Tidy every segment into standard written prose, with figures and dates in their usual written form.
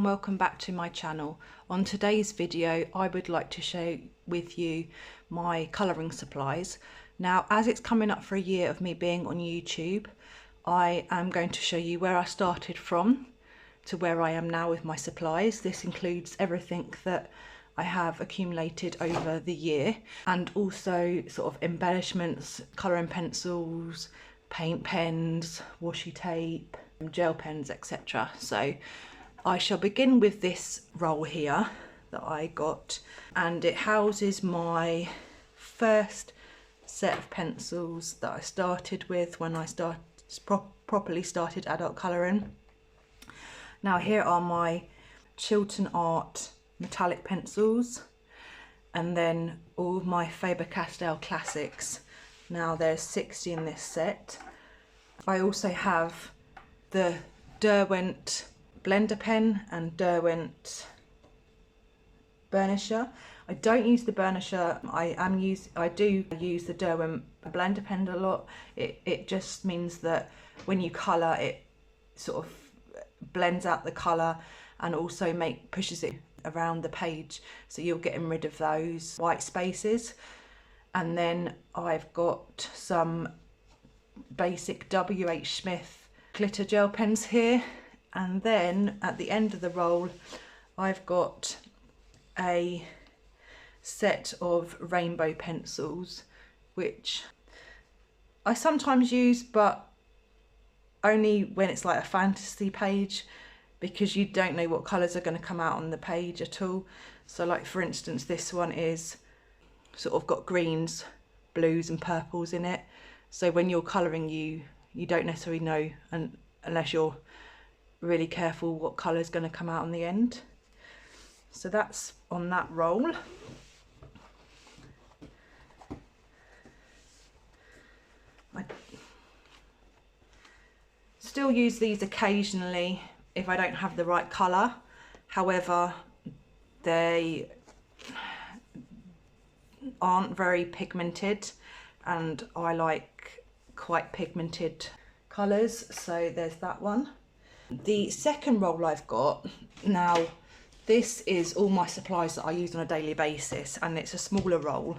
and welcome back to my channel. On today's video I would like to share with you my colouring supplies. Now, as it's coming up for a year of me being on YouTube, I am going to show you where I started from to where I am now with my supplies. This includes everything that I have accumulated over the year, and also sort of embellishments, colouring pencils, paint pens, washi tape, gel pens, etc. So I shall begin with this roll here that I got, and it houses my first set of pencils that I started with when I properly started adult colouring. Now here are my Chiltern Art metallic pencils, and then all of my Faber-Castell classics. Now there's 60 in this set. I also have the Derwent blender pen and Derwent burnisher. I don't use the burnisher. I do use the Derwent blender pen a lot. It just means that when you colour, it sort of blends out the colour and also pushes it around the page, so you're getting rid of those white spaces. And then I've got some basic WH Smith glitter gel pens here, and then at the end of the roll I've got a set of rainbow pencils, which I sometimes use, but only when it's like a fantasy page, because you don't know what colours are going to come out on the page at all. So like for instance, this one is sort of got greens, blues and purples in it. So when you're colouring, you don't necessarily know, unless you're really careful, what colour is going to come out on the end. So that's on that roll. I still use these occasionally if I don't have the right colour. However, they aren't very pigmented, and I like quite pigmented colours, so there's that one. The second roll I've got, now this is all my supplies that I use on a daily basis, and it's a smaller roll.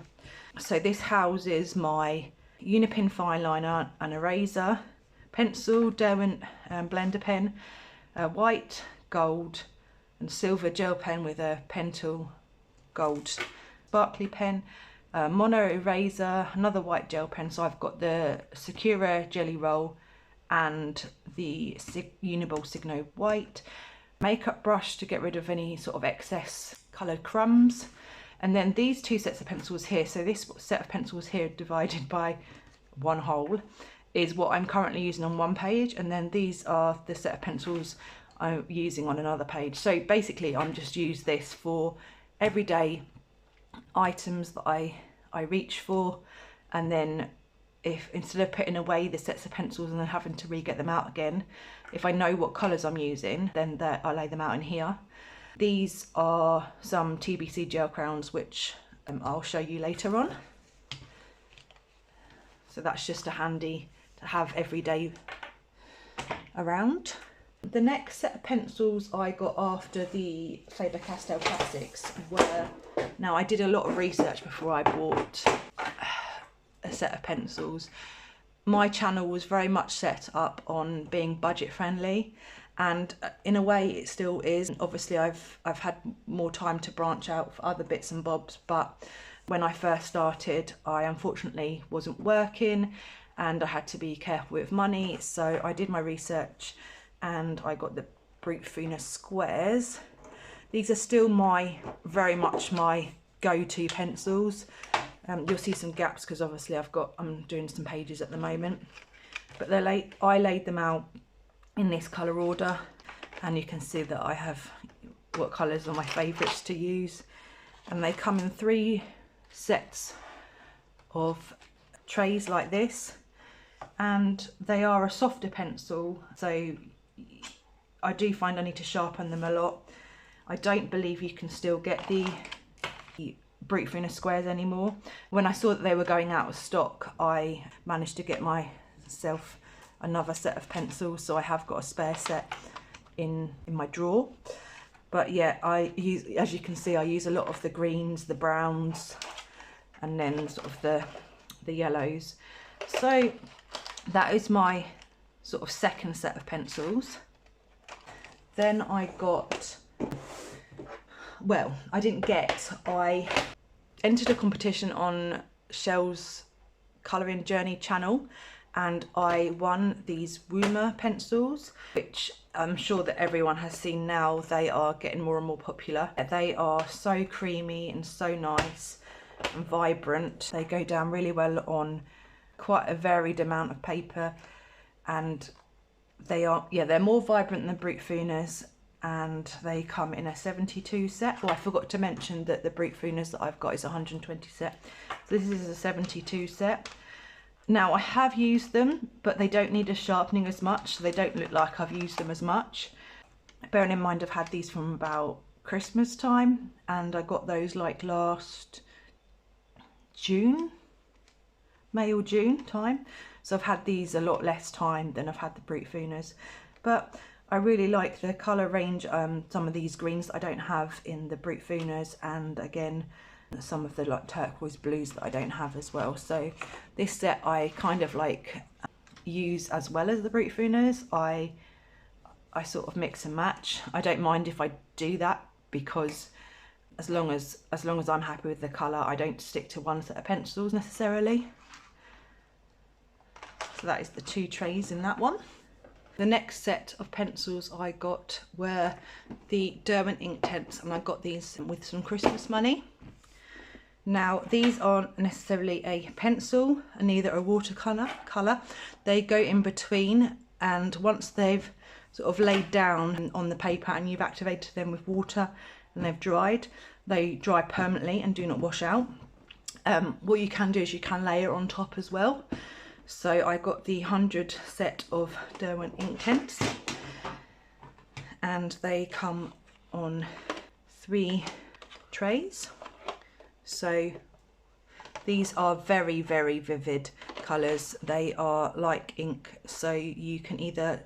So this houses my Unipin fine liner and eraser, pencil, Derwent blender pen, white, gold and silver gel pen with a Pentel gold sparkly pen, mono eraser, another white gel pen. So I've got the Sakura Jelly Roll and the Uniball Signo white, makeup brush to get rid of any sort of excess coloured crumbs, and then these two sets of pencils here. So this set of pencils here divided by one hole is what I'm currently using on one page, and then these are the set of pencils I'm using on another page. So basically I'm just use this for everyday items that I reach for, and then if instead of putting away the sets of pencils and then having to re-get them out again, if I know what colours I'm using, then I lay them out in here. These are some TBC gel crayons, which I'll show you later on. So that's just a handy to have every day around. The next set of pencils I got after the Faber-Castell classics were, now I did a lot of research before I bought a set of pencils. My channel was very much set up on being budget friendly, and in a way it still is. Obviously I've had more time to branch out for other bits and bobs, but when I first started I unfortunately wasn't working and I had to be careful with money. So I did my research and I got the Brute Venus squares. These are still very much my go-to pencils. You'll see some gaps because obviously I'm doing some pages at the moment, but I laid them out in this colour order, and you can see that I have what colours are my favourites to use, and they come in 3 sets of trays like this, and they are a softer pencil, so I do find I need to sharpen them a lot. I don't believe you can still get the Brute Venus squares anymore. When I saw that they were going out of stock, I managed to get myself another set of pencils, so I have got a spare set in my drawer. But yeah, I use, as you can see, I use a lot of the greens, the browns, and then sort of the yellows. So that is my sort of second set of pencils. Then I got, well, I entered a competition on Shell's Colouring Journey channel, and I won these Woomer pencils, which I'm sure that everyone has seen now. They are getting more and more popular. They are so creamy and so nice and vibrant. They go down really well on quite a varied amount of paper, and they are, yeah, they're more vibrant than Brute Funas, and they come in a 72 set. Oh, I forgot to mention that the Brute Funas that I've got is 120 set. So this is a 72 set. Now I have used them, but they don't need a sharpening as much, so they don't look like I've used them as much. Bearing in mind I've had these from about Christmas time, and I got those like last June, May or June time. So I've had these a lot less time than I've had the Brute Funas. But I really like the colour range, some of these greens that I don't have in the Brute Funas, and again some of the like turquoise blues that I don't have as well. So this set I kind of like use as well as the Brute Funas. I sort of mix and match. I don't mind if I do that, because as long as I'm happy with the colour, I don't stick to one set of pencils necessarily. So that is the 2 trays in that one. The next set of pencils I got were the Derwent Inktense, and I got these with some Christmas money. Now these aren't necessarily a pencil and neither a watercolour. They go in between, and once they've sort of laid down on the paper and you've activated them with water and they've dried, they dry permanently and do not wash out. What you can do is you can layer on top as well. So I got the 100 set of Derwent Inktense, and they come on 3 trays. So these are very, very vivid colours. They are like ink, so you can either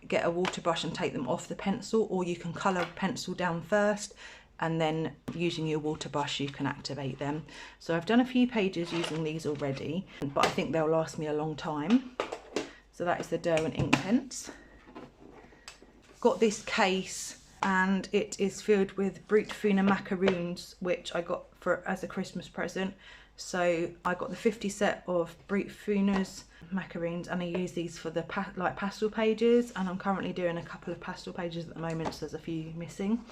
get a water brush and take them off the pencil, or you can colour pencil down first, and then using your water brush you can activate them. So I've done a few pages using these already, but I think they'll last me a long time. So that is the Derwent Inktense. Got this case, and it is filled with Brute Funa macaroons, which I got as a Christmas present. So I got the 50 set of Brute Funas macaroons, and I use these for the pastel pages, and I'm currently doing a couple of pastel pages at the moment, so there's a few missing.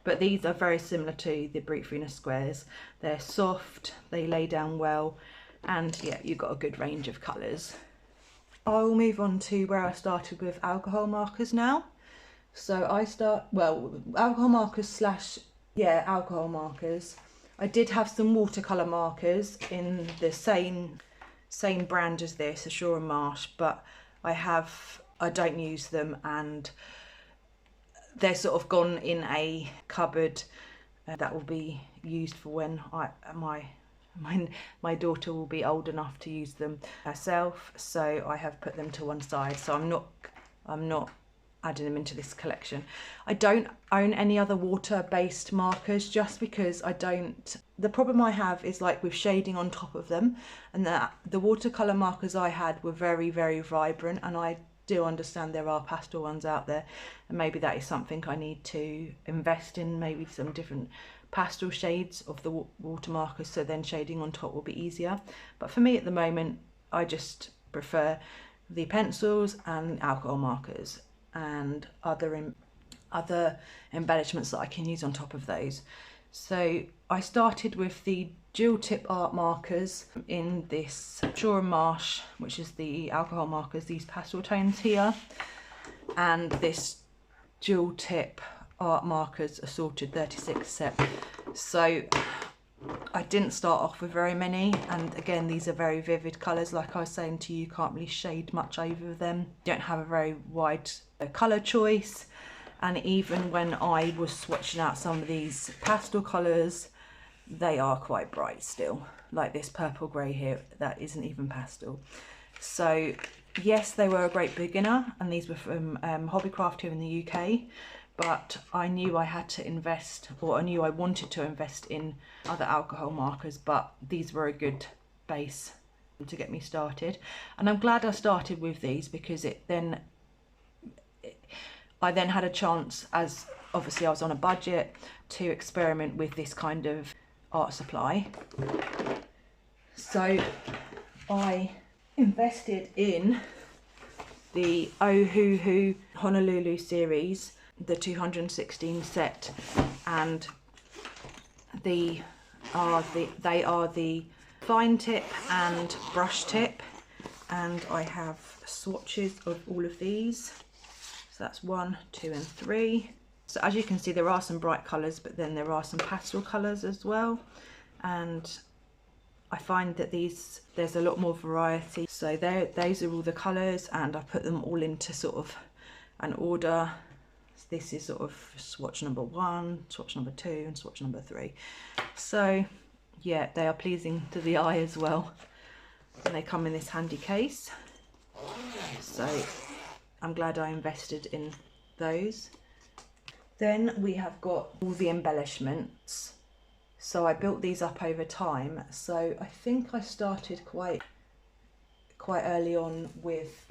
But these are very similar to the Brute Funa squares. They're soft, they lay down well, and yeah, you've got a good range of colours. I will move on to where I started with alcohol markers now. So alcohol markers alcohol markers. I did have some watercolour markers in the same brand as this, Ashore and Marsh, but I don't use them, and they're sort of gone in a cupboard that will be used for when my daughter will be old enough to use them herself. So I have put them to one side. So I'm not adding them into this collection. I don't own any other water-based markers, just because the problem I have is like with shading on top of them, and that the watercolour markers I had were very, very vibrant, and I do understand there are pastel ones out there, and maybe that is something I need to invest in, maybe some different pastel shades of the water markers, so then shading on top will be easier. But for me at the moment, I just prefer the pencils and alcohol markers and other embellishments that I can use on top of those. So I started with the dual tip art markers in this Shore and Marsh, which is the alcohol markers, these pastel tones here, and this dual tip art markers assorted 36 set. So I didn't start off with very many, and again these are very vivid colours. Like I was saying to you, you can't really shade much over them. You don't have a very wide colour choice, and even when I was swatching out some of these pastel colours, they are quite bright still, like this purple grey here, that isn't even pastel. So yes, they were a great beginner, and these were from Hobbycraft here in the UK, but I knew I had to invest, or I knew I wanted to invest in other alcohol markers, but these were a good base to get me started. And I'm glad I started with these, because I then had a chance, as obviously I was on a budget, to experiment with this kind of art supply. So I invested in the Ohuhu Honolulu series, the 216 set, and they are the fine tip and brush tip, and I have swatches of all of these. So that's 1, 2 and 3. So as you can see, there are some bright colours, but then there are some pastel colours as well, and I find that there's a lot more variety. So those are all the colours, and I put them all into sort of an order. This is sort of swatch number 1, swatch number 2 and swatch number 3. So yeah, they are pleasing to the eye as well, and they come in this handy case. So I'm glad I invested in those. Then we have got all the embellishments. So I built these up over time. So I think I started quite early on with,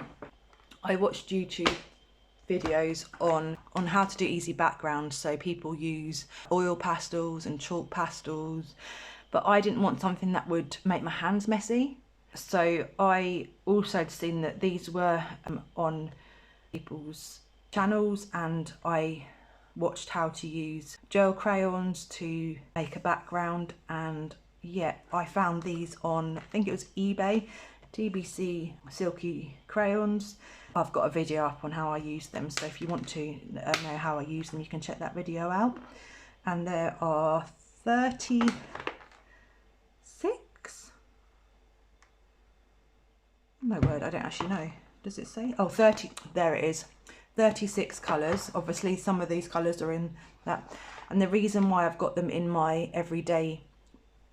I watched YouTube videos on how to do easy backgrounds. So people use oil pastels and chalk pastels, but I didn't want something that would make my hands messy. So I also had seen that these were on people's channels, and I watched how to use gel crayons to make a background, and yeah, I found these on, I think it was eBay, TBC Silky Crayons. I've got a video up on how I use them, so if you want to know how I use them, you can check that video out. And there are 36, my word, I don't actually know, does it say? Oh, 30, there it is, 36 colours. Obviously some of these colours are in that, and the reason why I've got them in my everyday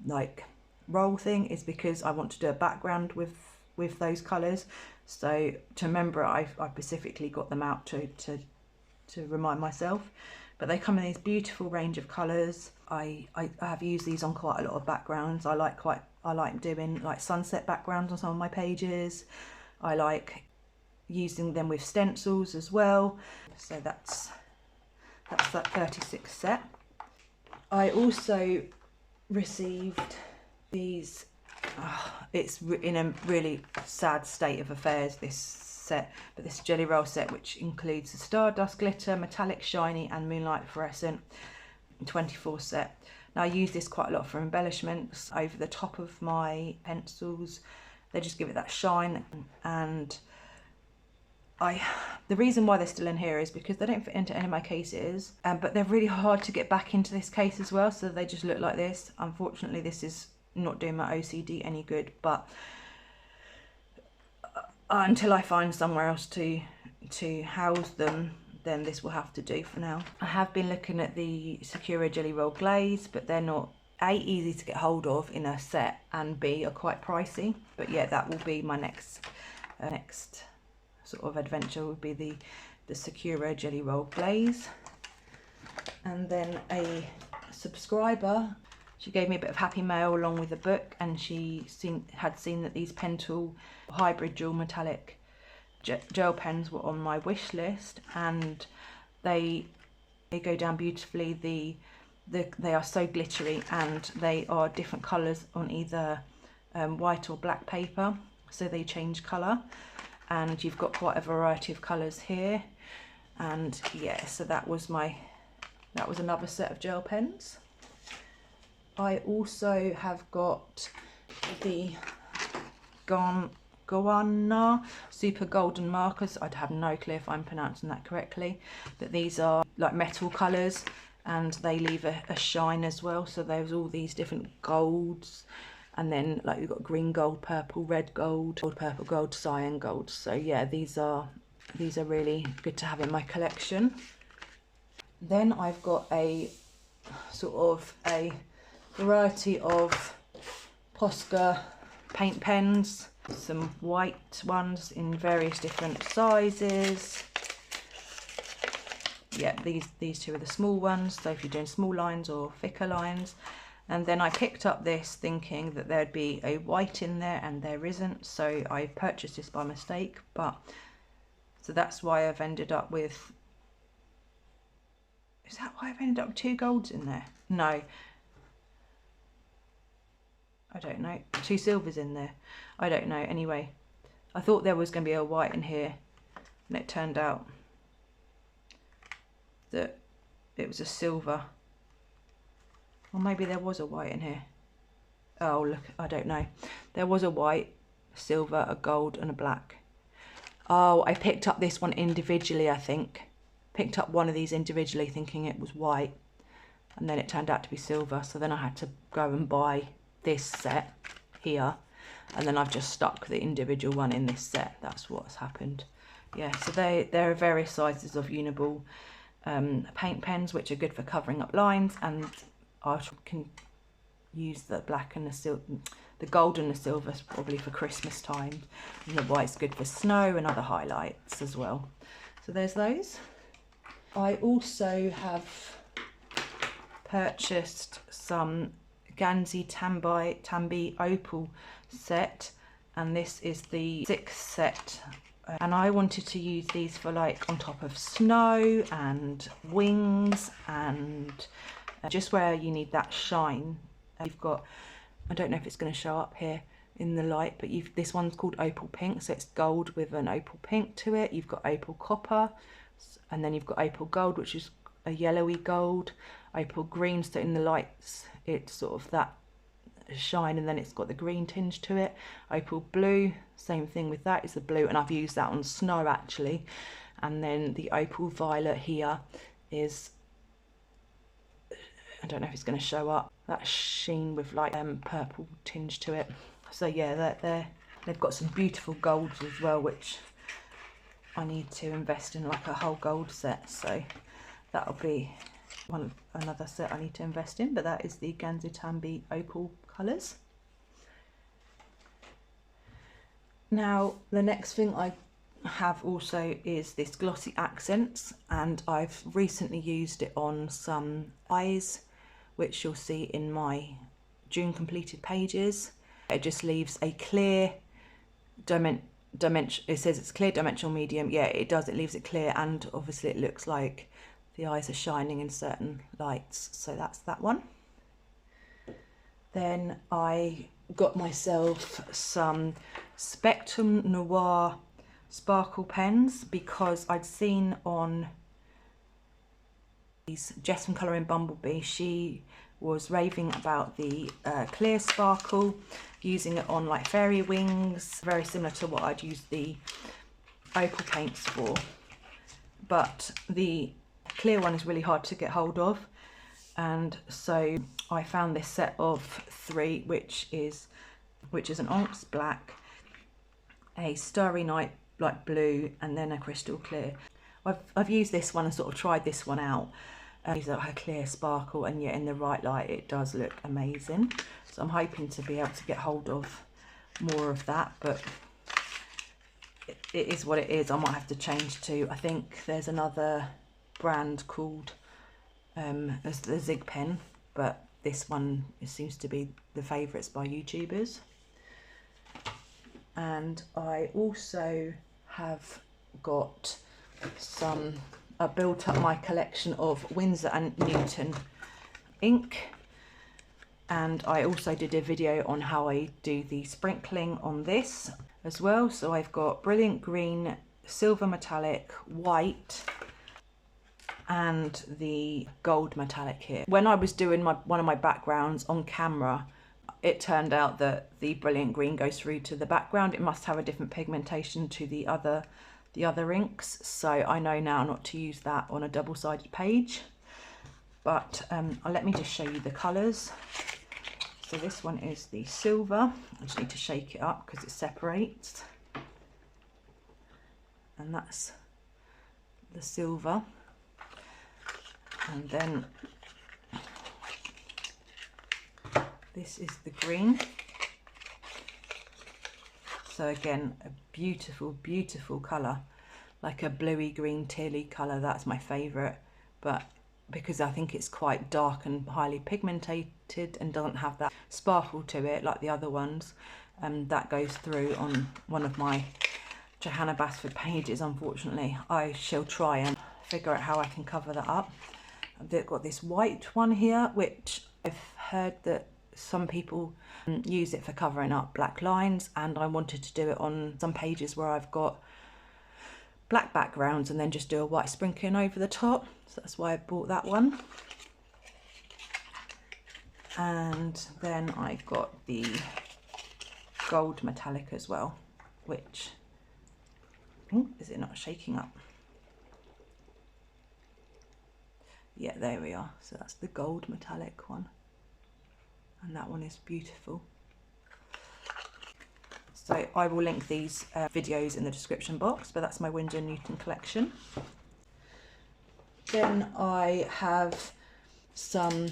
like roll thing is because I want to do a background with those colours. So to remember, I specifically got them out to remind myself. But they come in this beautiful range of colours. I have used these on quite a lot of backgrounds. I like doing like sunset backgrounds on some of my pages. I like using them with stencils as well. So that's that 36 set. I also received these, it's in a really sad state of affairs, this set, but this jelly roll set, which includes the Stardust Glitter, Metallic Shiny and Moonlight Fluorescent 24 set. Now I use this quite a lot for embellishments over the top of my pencils. They just give it that shine, and the reason why they're still in here is because they don't fit into any of my cases, but they're really hard to get back into this case as well, so they just look like this. Unfortunately, this is not doing my OCD any good, but until I find somewhere else to house them, then this will have to do for now. I have been looking at the Sakura Jelly Roll Glaze, but they're not A, easy to get hold of in a set, and B, are quite pricey. But yeah, that will be my next sort of adventure, would be the Sakura Jelly Roll Glaze. And then a subscriber, she gave me a bit of happy mail along with a book, and she had seen that these Pentel hybrid dual metallic gel pens were on my wish list, and they go down beautifully. They are so glittery, and they are different colours on either white or black paper, so they change colour, and you've got quite a variety of colours here. And yeah, so that was another set of gel pens. I also have got the Goanna Super Golden Markers. I'd have no clue if I'm pronouncing that correctly, but these are like metal colours, and they leave a shine as well. So there's all these different golds, and then like you've got green gold, purple, red gold, purple gold, cyan gold. So yeah, these are really good to have in my collection. Then I've got a sort of a variety of Posca paint pens, some white ones in various different sizes. yeah, these two are the small ones, so if you're doing small lines or thicker lines. And then I picked up this thinking that there'd be a white in there, and there isn't, so I purchased this by mistake. But so that's why I've ended up with, is that why I've ended up with 2 golds in there? No, I don't know, 2 silvers in there, I don't know. Anyway, I thought there was going to be a white in here, and it turned out that it was a silver. Or maybe there was a white in here. Oh look, I don't know. There was a white, a silver, a gold and a black. Oh, I picked up this one individually, I think. Picked up one of these individually thinking it was white, and then it turned out to be silver. So then I had to go and buy this set here, and then I've just stuck the individual one in this set. That's what's happened. Yeah, so there are various sizes of Uniball paint pens, which are good for covering up lines, and I can use the black and the gold and the silver probably for Christmas time, and the white's good for snow and other highlights as well. So there's those. I also have purchased some Gansey Tambi Opal set, and this is the 6th set, and I wanted to use these for like on top of snow and wings, and just where you need that shine. You've got, I don't know if it's going to show up here in the light, but this one's called Opal Pink, so it's gold with an opal pink to it. You've got Opal Copper, and then you've got Opal Gold, which is a yellowy gold. Opal Green, so in the lights it's sort of that shine, and then it's got the green tinge to it. Opal Blue, same thing with that, is the blue, and I've used that on snow actually. And then the Opal Violet here is, I don't know if it's going to show up, that sheen with like purple tinge to it. So yeah, they've got some beautiful golds as well, which I need to invest in, like a whole gold set. So that'll be another set I need to invest in. But that is the Gansey Tambi Opal Colours. Now the next thing I have also is this Glossy Accents, and I've recently used it on some eyes, which you'll see in my June completed pages. It just leaves a clear dimension. It says it's clear dimensional medium. Yeah, it does. It leaves it clear, and obviously it looks like the eyes are shining in certain lights. So that's that one. Then I got myself some Spectrum Noir sparkle pens, because I'd seen on Jess from Colouring Bumblebee, she was raving about the clear sparkle, using it on like fairy wings, very similar to what I'd used the opal paints for. But the clear one is really hard to get hold of, and so I found this set of 3, which is an onyx black, a starry night like blue, and then a crystal clear. I've used this one and sort of tried this one out. These are a clear sparkle, and yet in the right light it does look amazing. So I'm hoping to be able to get hold of more of that, but it is what it is. I might have to change to, I think there's another brand called the Zig pen, but this one seems to be the favourites by YouTubers. And I also have got some, I built up my collection of Winsor and Newton ink, and I also did a video on how I do the sprinkling on this as well. So I've got brilliant green, silver metallic, white, and the gold metallic here. When I was doing one of my backgrounds on camera, it turned out that the brilliant green goes through to the background. It must have a different pigmentation to the other inks, so I know now not to use that on a double-sided page. But let me just show you the colours. So this one is the silver. I just need to shake it up because it separates, and that's the silver. And then this is the green. So again, a beautiful, beautiful colour, like a bluey green tealy colour. That's my favourite. but because I think it's quite dark and highly pigmented and doesn't have that sparkle to it like the other ones, that goes through on one of my Johanna Basford pages, unfortunately. I shall try and figure out how I can cover that up. I've got this white one here, which I've heard that some people use it for covering up black lines, and I wanted to do it on some pages where I've got black backgrounds and then just do a white sprinkling over the top. So that's why I bought that one. And then I've got the gold metallic as well, which, is it not shaking up? Yeah, there we are. So that's the gold metallic one. And that one is beautiful. So I will link these videos in the description box, but that's my Winsor and Newton collection. Then I have some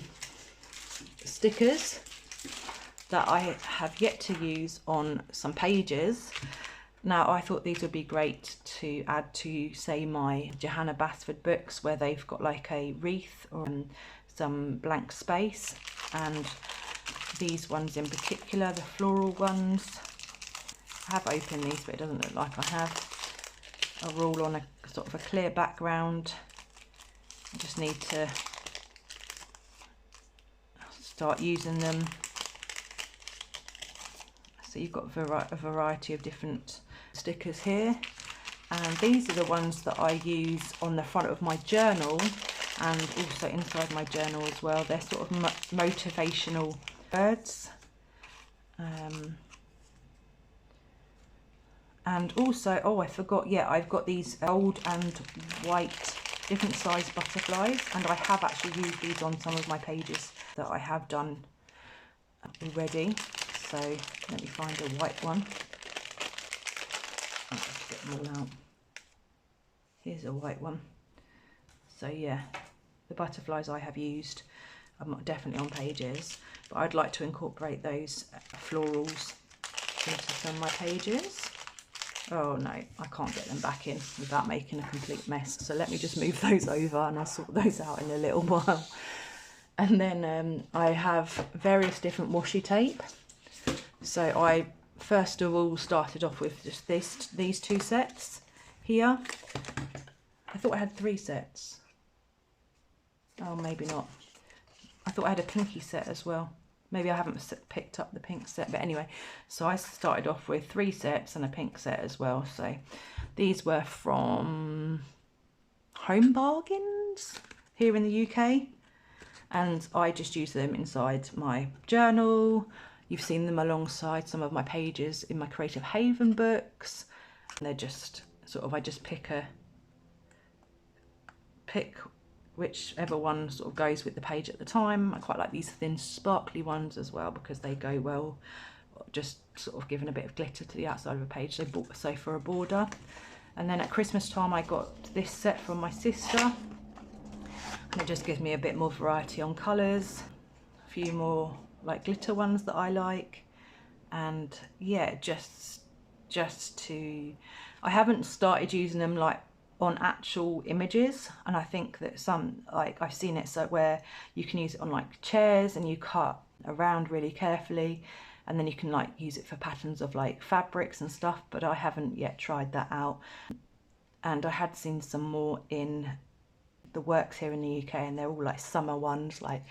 stickers that I have yet to use on some pages. Now, I thought these would be great to add to, say, my Johanna Basford books where they've got like a wreath or some blank space. And these ones in particular, the floral ones, I have opened these, but it doesn't look like I have, are all on a sort of a clear background. I just need to start using them. So you've got a variety of different stickers here, and these are the ones that I use on the front of my journal and also inside my journal as well. They're sort of motivational words. And also, oh, I forgot, yeah, I've got these gold and white different size butterflies, and I have actually used these on some of my pages that I have done already. So let me find a white one. I'll just get them all out. Here's a white one. So yeah, the butterflies I have used definitely on pages, but I'd like to incorporate those florals into some of my pages. Oh no, I can't get them back in without making a complete mess. So let me just move those over and I'll sort those out in a little while. And then I have various different washi tape. So I first of all started off with just these two sets here. I thought I had 3 sets. Oh, maybe not. I thought I had a pinky set as well. Maybe I haven't picked up the pink set, but anyway, so I started off with 3 sets and a pink set as well. So these were from Home Bargains here in the UK, and I just use them inside my journal. You've seen them alongside some of my pages in my Creative Haven books. And they're just sort of, I just pick whichever one sort of goes with the page at the time. I quite like these thin sparkly ones as well because they go well, just sort of giving a bit of glitter to the outside of a page. So for a border. And then at Christmas time I got this set from my sister, and it just gives me a bit more variety on colours, a few more like glitter ones that I like. And yeah, just to, I haven't started using them like on actual images, and I think that some, like I've seen it so where you can use it on like chairs and you cut around really carefully, and then you can like use it for patterns of like fabrics and stuff, but I haven't yet tried that out. And I had seen some more in the works here in the UK, and they're all like summer ones, like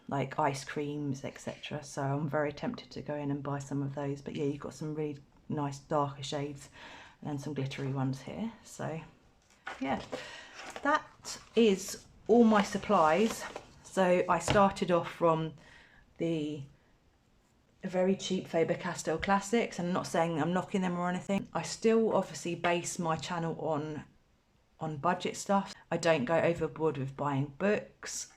like ice creams, etc. So I'm very tempted to go in and buy some of those. But yeah, you've got some really nice darker shades and some glittery ones here. So yeah, that is all my supplies. So I started off from the very cheap Faber-Castell Classics, and I'm not saying I'm knocking them or anything. I still obviously base my channel on budget stuff. I don't go overboard with buying books,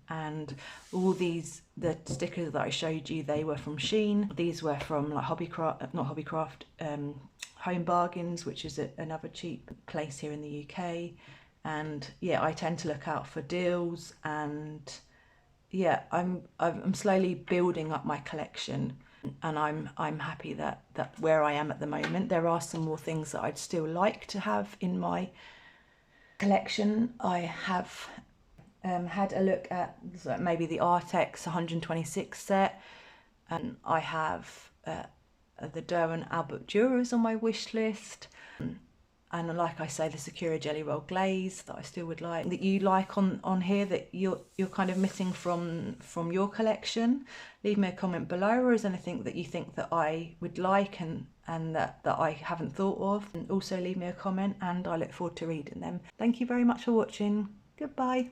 and all these, the stickers that I showed you, they were from Shein. These were from like Home Bargains, which is another cheap place here in the UK. And yeah, I tend to look out for deals, and yeah, I'm slowly building up my collection, and I'm happy that where I am at the moment. There are some more things that I'd still like to have in my collection, I have had a look at maybe the Artex 126 set, and I have the Derwent Albert Duras on my wish list, and like I say, the Sakura Jelly Roll Glaze that I still would like, that you like on here, that you're kind of missing from your collection. Leave me a comment below, or is anything that you think that I would like and that I haven't thought of. And also leave me a comment, and I look forward to reading them. Thank you very much for watching. Goodbye.